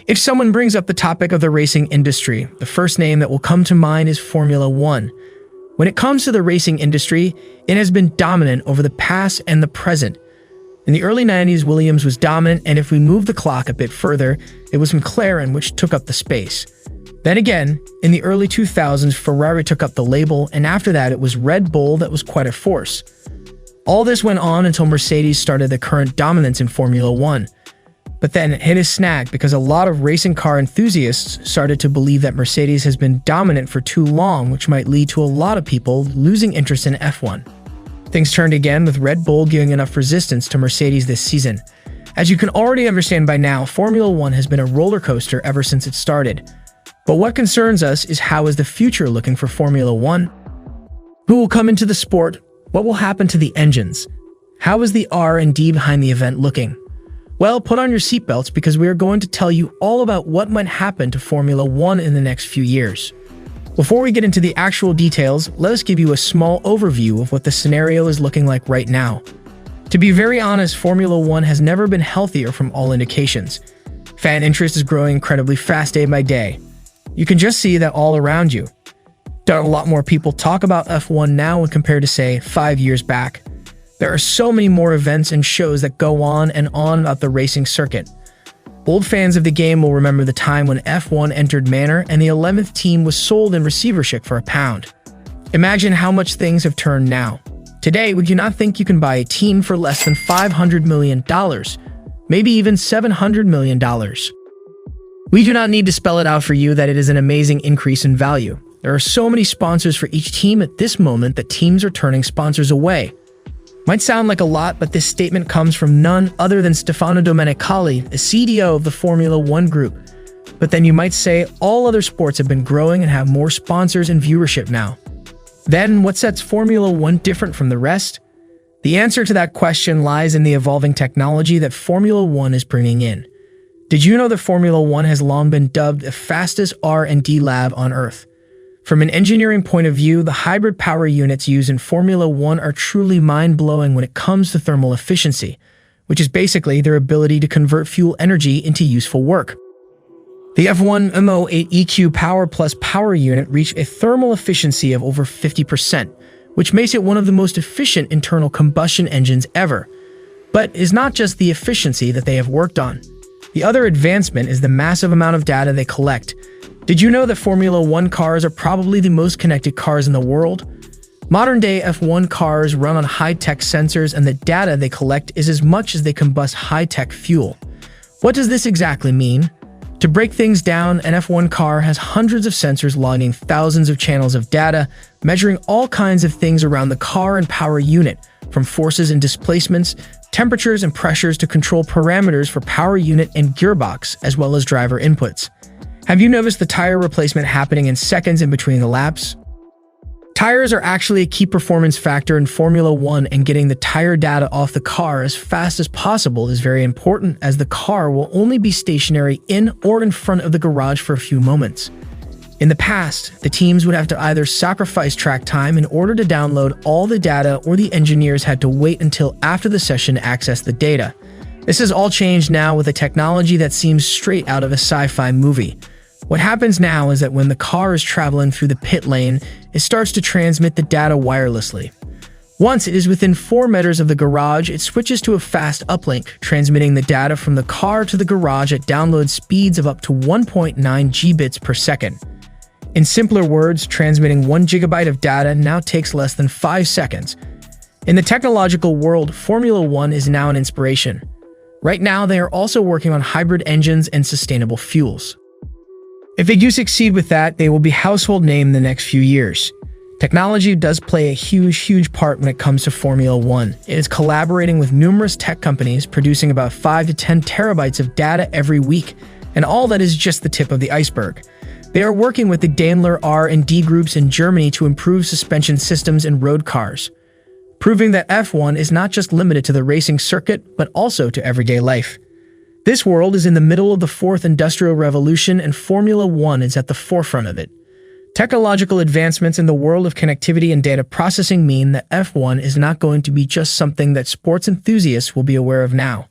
If someone brings up the topic of the racing industry, the first name that will come to mind is Formula One. When it comes to the racing industry, it has been dominant over the past and the present. In the early 90s, Williams was dominant, and if we move the clock a bit further, it was McLaren which took up the space. Then again, in the early 2000s, Ferrari took up the label, and after that it was Red Bull that was quite a force. All this went on until Mercedes started the current dominance in Formula One. But then it hit a snag because a lot of racing car enthusiasts started to believe that Mercedes has been dominant for too long, which might lead to a lot of people losing interest in F1. Things turned again with Red Bull giving enough resistance to Mercedes this season. As you can already understand by now, Formula One has been a roller coaster ever since it started. But what concerns us is how is the future looking for Formula One? Who will come into the sport? What will happen to the engines? How is the R&D behind the event looking? Well, put on your seatbelts because we are going to tell you all about what might happen to Formula One in the next few years. Before we get into the actual details, let us give you a small overview of what the scenario is looking like right now. To be very honest, Formula One has never been healthier from all indications. Fan interest is growing incredibly fast day by day. You can just see that all around you. There are a lot more people talk about F1 now when compared to, say, 5 years back. There are so many more events and shows that go on and on about the racing circuit. Old fans of the game will remember the time when F1 entered Manor and the 11th team was sold in receivership for £1. Imagine how much things have turned now. Today, we do not think you can buy a team for less than $500 million, maybe even $700 million. We do not need to spell it out for you that it is an amazing increase in value. There are so many sponsors for each team at this moment that teams are turning sponsors away. Might sound like a lot, but this statement comes from none other than Stefano Domenicali, the CDO of the Formula One group. But then you might say all other sports have been growing and have more sponsors and viewership now. Then what sets Formula One different from the rest? The answer to that question lies in the evolving technology that Formula One is bringing in. Did you know that Formula One has long been dubbed the fastest R&D lab on Earth? From an engineering point of view, the hybrid power units used in Formula One are truly mind-blowing when it comes to thermal efficiency, which is basically their ability to convert fuel energy into useful work. The F1 MO8 EQ Power Plus power unit reached a thermal efficiency of over 50%, which makes it one of the most efficient internal combustion engines ever. But it's not just the efficiency that they have worked on. The other advancement is the massive amount of data they collect. Did you know that Formula One cars are probably the most connected cars in the world? Modern-day F1 cars run on high-tech sensors, and the data they collect is as much as they combust high-tech fuel. What does this exactly mean? To break things down, an F1 car has hundreds of sensors logging thousands of channels of data, measuring all kinds of things around the car and power unit, from forces and displacements, temperatures and pressures to control parameters for power unit and gearbox, as well as driver inputs. Have you noticed the tire replacement happening in seconds in between the laps? Tires are actually a key performance factor in Formula One, and getting the tire data off the car as fast as possible is very important, as the car will only be stationary in or in front of the garage for a few moments. In the past, the teams would have to either sacrifice track time in order to download all the data, or the engineers had to wait until after the session to access the data. This has all changed now with a technology that seems straight out of a sci-fi movie. What happens now is that when the car is traveling through the pit lane, it starts to transmit the data wirelessly. Once it is within 4 meters of the garage, it switches to a fast uplink, transmitting the data from the car to the garage at download speeds of up to 1.9 Gbps per second. In simpler words, transmitting 1 gigabyte of data now takes less than 5 seconds. In the technological world, Formula One is now an inspiration. Right now, they are also working on hybrid engines and sustainable fuels. If they do succeed with that, they will be household name in the next few years. Technology does play a huge part when it comes to Formula One. It is collaborating with numerous tech companies, producing about 5 to 10 terabytes of data every week, and all that is just the tip of the iceberg. They are working with the Daimler R&D groups in Germany to improve suspension systems in road cars, proving that F1 is not just limited to the racing circuit, but also to everyday life. This world is in the middle of the 4th Industrial Revolution, and Formula One is at the forefront of it. Technological advancements in the world of connectivity and data processing mean that F1 is not going to be just something that sports enthusiasts will be aware of now.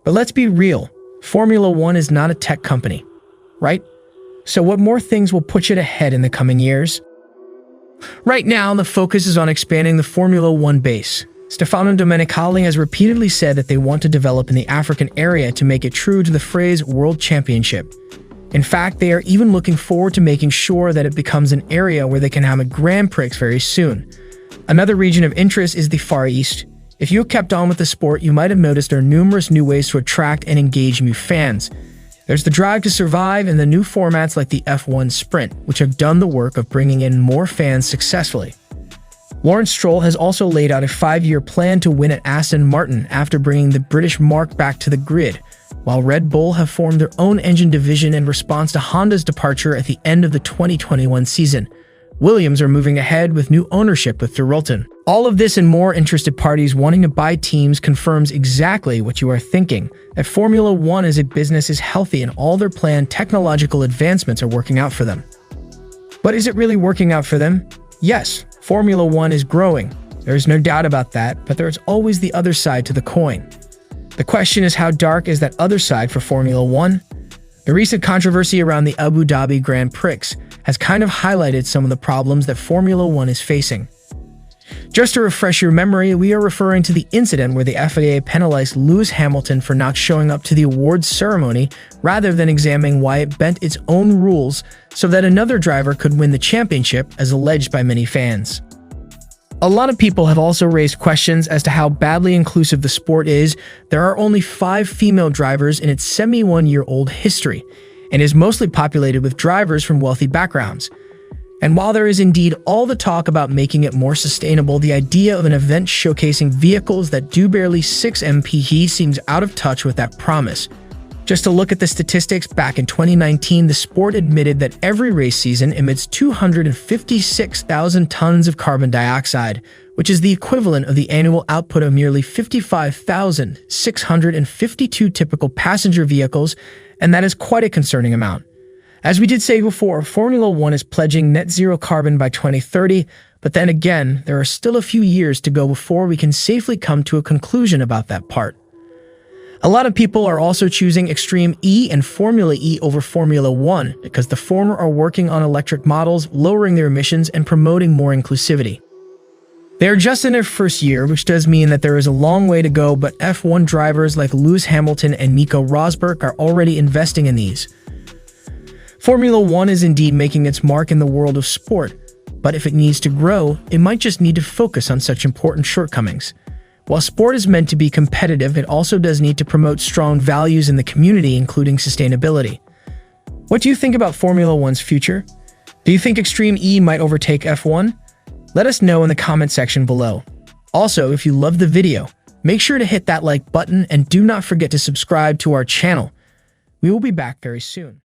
But let's be real, Formula One is not a tech company. right? So what more things will put it ahead in the coming years? Right now, the focus is on expanding the Formula One base. Stefano Domenicali has repeatedly said that they want to develop in the African area to make it true to the phrase World Championship. In fact, they are even looking forward to making sure that it becomes an area where they can have a Grand Prix very soon. Another region of interest is the Far East. If you have kept on with the sport, you might have noticed there are numerous new ways to attract and engage new fans. There's the drive to survive and the new formats like the F1 Sprint, which have done the work of bringing in more fans successfully. Lawrence Stroll has also laid out a 5-year plan to win at Aston Martin after bringing the British marque back to the grid, while Red Bull have formed their own engine division in response to Honda's departure at the end of the 2021 season. Williams are moving ahead with new ownership with Thurlton. All of this and more interested parties wanting to buy teams confirms exactly what you are thinking, that Formula One as a business is healthy and all their planned technological advancements are working out for them. But is it really working out for them? Yes, Formula One is growing. There is no doubt about that, but there is always the other side to the coin. The question is, how dark is that other side for Formula One? The recent controversy around the Abu Dhabi Grand Prix has kind of highlighted some of the problems that Formula One is facing. Just to refresh your memory, we are referring to the incident where the FIA penalized Lewis Hamilton for not showing up to the awards ceremony rather than examining why it bent its own rules so that another driver could win the championship, as alleged by many fans. A lot of people have also raised questions as to how badly inclusive the sport is. There are only 5 female drivers in its 71-year-old history, and is mostly populated with drivers from wealthy backgrounds. And while there is indeed all the talk about making it more sustainable, the idea of an event showcasing vehicles that do barely 6 mph seems out of touch with that promise. Just to look at the statistics, back in 2019, the sport admitted that every race season emits 256,000 tons of carbon dioxide, which is the equivalent of the annual output of nearly 55,652 typical passenger vehicles, and that is quite a concerning amount. As we did say before, Formula One is pledging net zero carbon by 2030, but then again, there are still a few years to go before we can safely come to a conclusion about that part. A lot of people are also choosing Extreme E and Formula E over Formula One because the former are working on electric models, lowering their emissions, and promoting more inclusivity. They are just in their first year, which does mean that there is a long way to go, but F1 drivers like Lewis Hamilton and Nico Rosberg are already investing in these. Formula One is indeed making its mark in the world of sport, but if it needs to grow, it might just need to focus on such important shortcomings. While sport is meant to be competitive, it also does need to promote strong values in the community, including sustainability. What do you think about Formula One's future? Do you think Extreme E might overtake F1? Let us know in the comment section below. Also, if you loved the video, make sure to hit that like button and do not forget to subscribe to our channel. We will be back very soon.